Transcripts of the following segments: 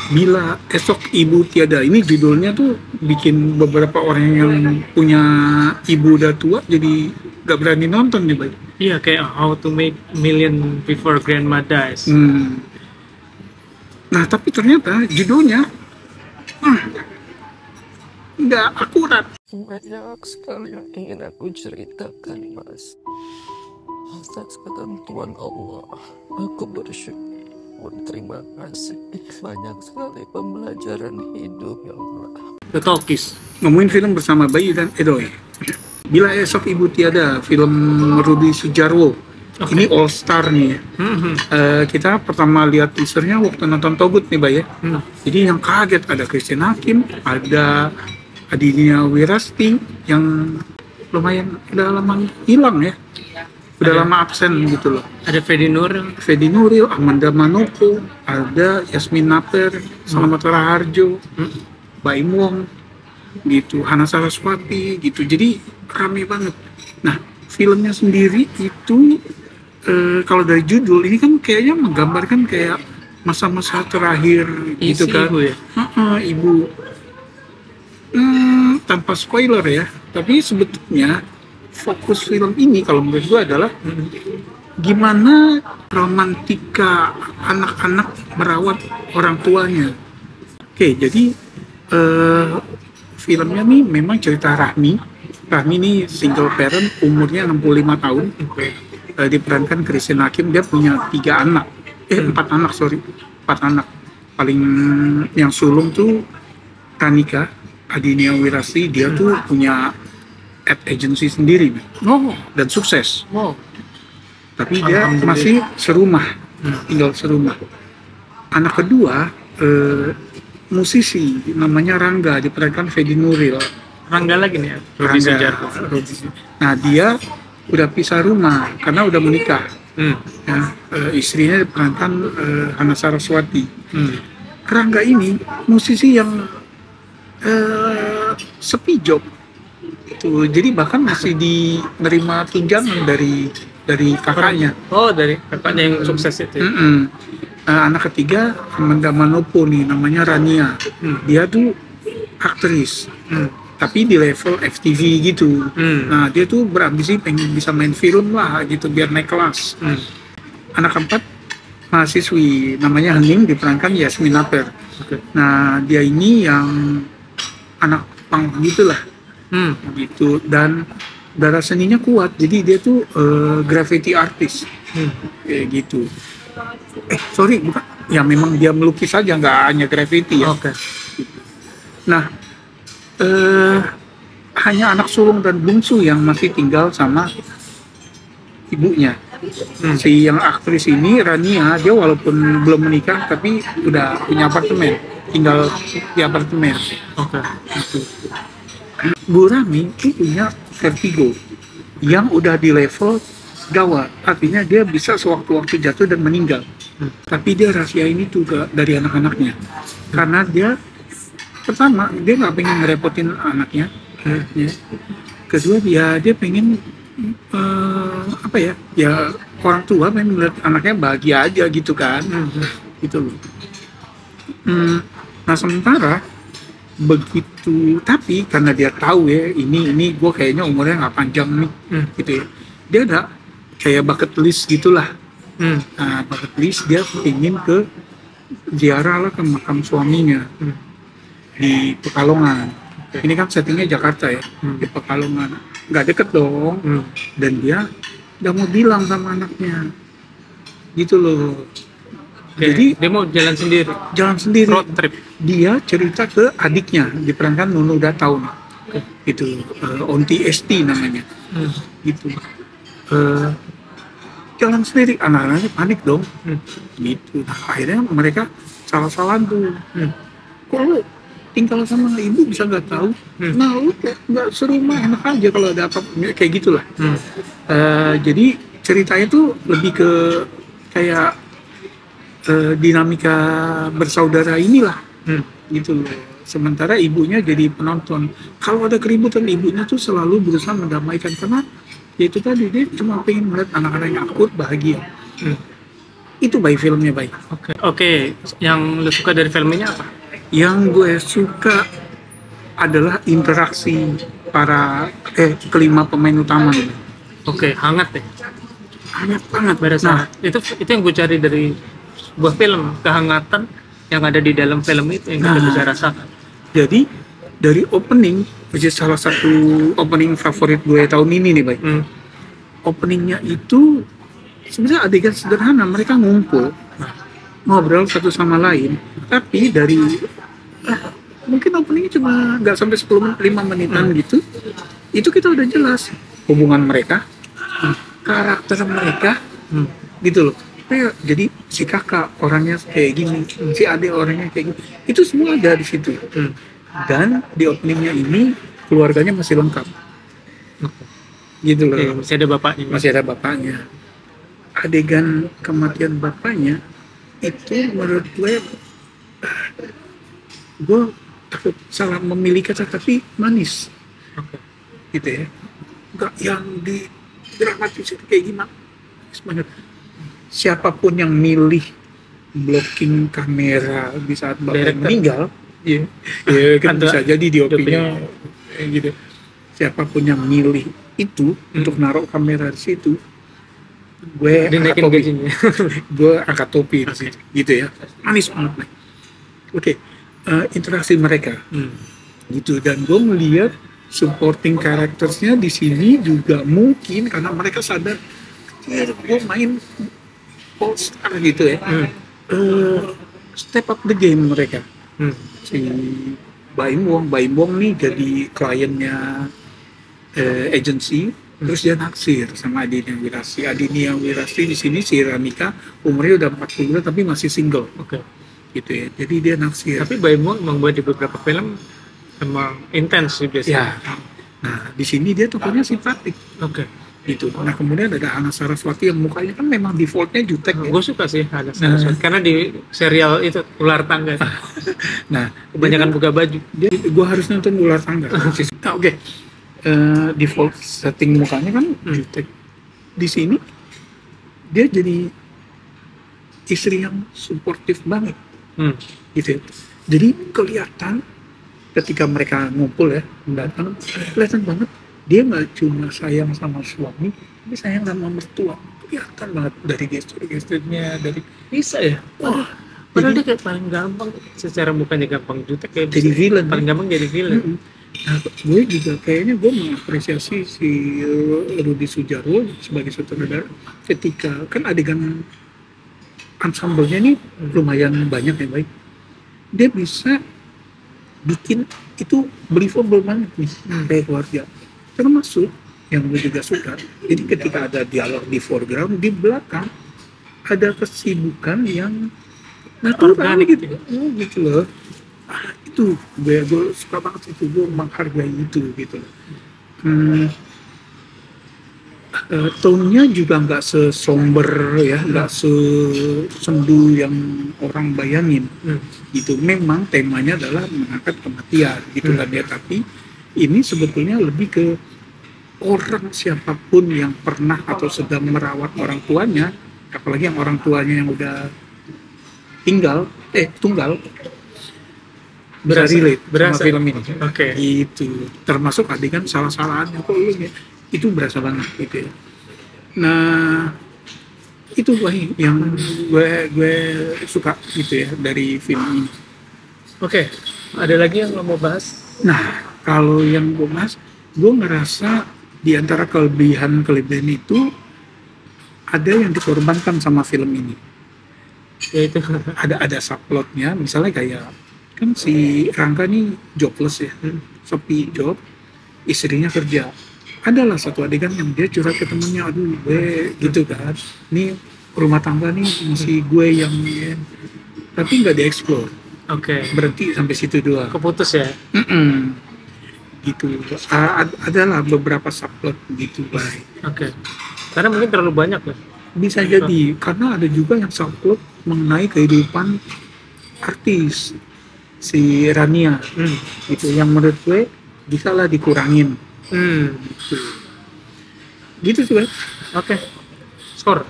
Bila Esok Ibu Tiada, ini judulnya tuh bikin beberapa orang yang punya ibu udah tua jadi gak berani nonton nih, Bay. Iya, kayak How to Make Million Before Grandma Dies. Nah, tapi ternyata judulnya nggak akurat. Banyak sekali yang ingin aku ceritakan, Mas. Atas ketentuan Allah, aku bersyukur, terima kasih. Banyak sekali pembelajaran hidup, ya Allah. The Talkies. Ngomongin film bersama Bayu dan Edoy. Bila Esok Ibu Tiada, film Rudi Sudjarwo. Okay. Ini All Star nih ya. Kita pertama lihat teasernya waktu nonton Togut nih, Bay ya. Jadi yang kaget ada Christine Hakim, ada Adinia Wirasti yang lumayan udah lama hilang ya. Udah lama absen gitu loh. Ada Fedi Nuril, Amanda Manopo, ada Yasmin Naper, Selamat Raharjo, Baim Wong, gitu, Hana Saraswati, gitu. Jadi rame banget. Nah, filmnya sendiri itu kalau dari judul ini kan kayaknya menggambarkan kayak masa-masa terakhir gitu kan. Ibu ya? Ibu. Tanpa spoiler ya, tapi sebetulnya fokus film ini kalau menurut gue adalah gimana romantika anak-anak merawat orang tuanya. Oke, jadi filmnya nih memang cerita Rahmi. Rahmi ini single parent, umurnya 65 tahun. Diperankan Christine Hakim, dia punya 4 anak. Paling yang sulung tuh Tanika Adinia Wirasti, dia tuh punya ad agency sendiri dan sukses. Tapi dia masih serumah, tinggal serumah. Anak kedua musisi namanya Rangga, diperankan Fedi Nuril. Rangga lagi nih ya? Nah, dia udah pisah rumah karena udah menikah. Ya, istrinya diperankan Hana Saraswati. Rangga ini musisi yang sepi job itu, jadi bahkan masih menerima tunjangan dari kakaknya. Dari kakaknya yang sukses itu. Anak ketiga Amanda Manopo nih, namanya Rania. Dia tuh aktris, tapi di level FTV gitu. Nah, dia tuh berambisi pengen bisa main film lah gitu biar naik kelas. Anak keempat mahasiswi namanya Hening, diperankan Yasmin Naper. Nah, dia ini yang anak punk gitulah, gitu, dan darah seninya kuat, jadi dia tuh graffiti artis, kayak gitu. Sorry, bukan, ya memang dia melukis aja, nggak hanya graffiti ya. Nah, hanya anak sulung dan bungsu yang masih tinggal sama ibunya. Si yang aktris ini Rania, dia walaupun belum menikah tapi udah punya apartemen, tinggal di apartemen. Gitu. Bu Rami itu punya vertigo yang udah di level gawat, artinya dia bisa sewaktu-waktu jatuh dan meninggal. Tapi dia rahasiain itu dari anak-anaknya, karena dia pertama dia nggak pengen ngerepotin anaknya, ya. Kedua dia pengen ya orang tua pengen melihat anaknya bahagia aja gitu kan, gitu loh. Nah, sementara begitu, tapi karena dia tahu ya ini gue kayaknya umurnya nggak panjang nih, gitu ya, dia ada kayak bucket list gitulah. Nah, bucket list dia ingin ke ziarah lah ke makam suaminya di Pekalongan. Ini kan settingnya Jakarta ya, di Pekalongan, nggak deket dong. Dan dia udah mau bilang sama anaknya, gitu loh. Jadi dia mau jalan sendiri. Road trip. Dia cerita ke adiknya, diperankan Nunu Datau, gitu, Onti Esti namanya, gitu. Jalan sendiri, anak-anaknya panik dong, gitu. Nah, akhirnya mereka salah-salahan tuh. Kok lu tinggal sama ibu bisa nggak tahu? Nah, lu nggak serumah, enak aja kalau ada apa kayak gitulah. Jadi ceritanya tuh lebih ke kayak dinamika bersaudara inilah, gitu loh. Sementara ibunya jadi penonton. Kalau ada keributan, ibunya tuh selalu berusaha mendamaikan, karena ya itu tadi, dia cuma pengen melihat anak-anaknya akut bahagia. Itu baik, filmnya baik. Oke. Yang lu suka dari filmnya apa? Yang gue suka adalah interaksi kelima pemain utama nih. Oke, hangat ya. Hangat banget. Berasa. Itu yang gue cari dari sebuah film, kehangatan yang ada di dalam film itu yang kita bisa rasakan. Jadi dari opening, which is salah satu opening favorit gue tahun ini nih, baik. Openingnya itu sebenarnya adegan sederhana, mereka ngumpul ngobrol satu sama lain, tapi dari mungkin openingnya cuma nggak sampai 10 menit, 5 menitan gitu, itu kita udah jelas hubungan mereka, karakter mereka, gitu loh. Jadi si kakak orangnya kayak gini, si adik orangnya kayak gini, itu semua ada di situ. Dan di openingnya ini keluarganya masih lengkap, gitu loh. Masih ada bapaknya. Masih ada bapaknya. Adegan kematian bapaknya itu menurut gue takut salah memilih kata, tapi manis, gitu ya. Enggak yang di dramatis kayak gimana. Semangat. Siapapun yang milih blocking kamera di saat bapak meninggal, ya kan bisa jadi DOP-nya gitu. Siapapun yang milih itu untuk naruh kamera di situ, gue angkat topi. Gue angkat topi di situ, gitu ya. Manis banget. Oke. Interaksi mereka, gitu. Dan gue melihat supporting karakternya di sini juga mungkin karena mereka sadar, gue main all star gitu ya. Step up the game mereka. Si Baim Wong nih jadi kliennya agency, terus dia naksir sama Adini Wirasti di sini si Ranika umurnya udah 40 bulan tapi masih single. Gitu ya. Jadi dia naksir. Tapi Baim Wong emang buat di beberapa film emang intens sih biasanya. Ya. Nah, di sini dia tokohnya simpatik. Gitu. Nah, kemudian ada Ana Saraswati yang mukanya kan memang defaultnya jutek ya. Gue suka sih Ana Saraswati karena di serial itu Ular Tangga. Nah, kebanyakan buka baju. Gue harus nonton Ular Tangga. Nah, oke. Default setting mukanya kan jutek. Di sini dia jadi istri yang suportif banget. Gitu. Jadi kelihatan ketika mereka ngumpul ya, datang, kelihatan banget dia nggak cuma sayang sama suami, tapi sayang sama mertua. Kelihatan banget dari gestur-gesturnya, dari bisa ya. Padahal dia kayak paling gampang, secara bukannya gampang jutek kayak jadi villain. Paling gampang jadi villain. Nah, gue juga kayaknya gue mengapresiasi si Rudi Sudjarwo sebagai sutradara ketika kan adegan ensemble-nya ini lumayan banyak ya, baik. Dia bisa bikin itu believable banget nih kayak keluarga. Termasuk yang gue juga suka. Jadi ketika ada dialog di foreground, di belakang ada kesibukan yang natural gitu. Gitu loh. Itu gue suka banget itu, gue menghargai itu gitu loh. Tone-nya juga nggak sesomber ya, nggak sesendu yang orang bayangin. Gitu. Memang temanya adalah mengangkat kematian gitu kan ya, tapi ini sebetulnya lebih ke orang siapapun yang pernah atau sedang merawat orang tuanya, apalagi yang orang tuanya yang udah tunggal, relate sama film ini. Itu termasuk adegan salah-salahan ya, itu berasa banget gitu ya. Nah, itu yang gue suka gitu ya dari film ini. Ada lagi yang lo mau bahas? Nah, kalau yang gue bahas, gue ngerasa di antara kelebihan itu ada yang dikorbankan sama film ini. Yaitu ada subplotnya, misalnya kayak kan si Rangga nih jobless ya, sepi job, istrinya kerja. Adalah satu adegan yang dia curhat ke temennya, aduh gue gitu kan, nih rumah tangga nih masih gue yang tapi nggak dieksplor. Berhenti sampai situ doang. Keputus ya. Gitu. Adalah beberapa subplot gitu, baik. Karena mungkin terlalu banyak ya. Bisa jadi karena ada juga yang subplot mengenai kehidupan artis si Rania, gitu. Yang menurut gue bisa lah dikurangin. Gitu sih, Bang. Skor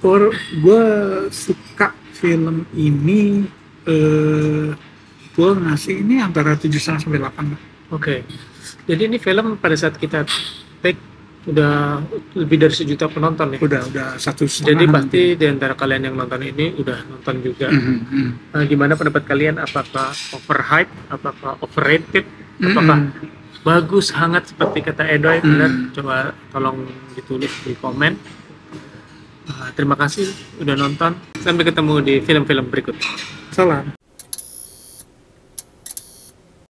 skor gue suka film ini, gue ngasih ini antara 7,5 sampai 8 lah. Oke. Jadi ini film pada saat kita take udah lebih dari 1 juta penonton ya. Udah 1,5. Jadi pasti di antara kalian yang nonton ini udah nonton juga. Gimana pendapat kalian? Apakah overhype? Apakah overrated? Apakah bagus, hangat seperti kata Edoy? Benar? Coba tolong ditulis di komen. Terima kasih udah nonton. Sampai ketemu di film-film berikutnya. Salam.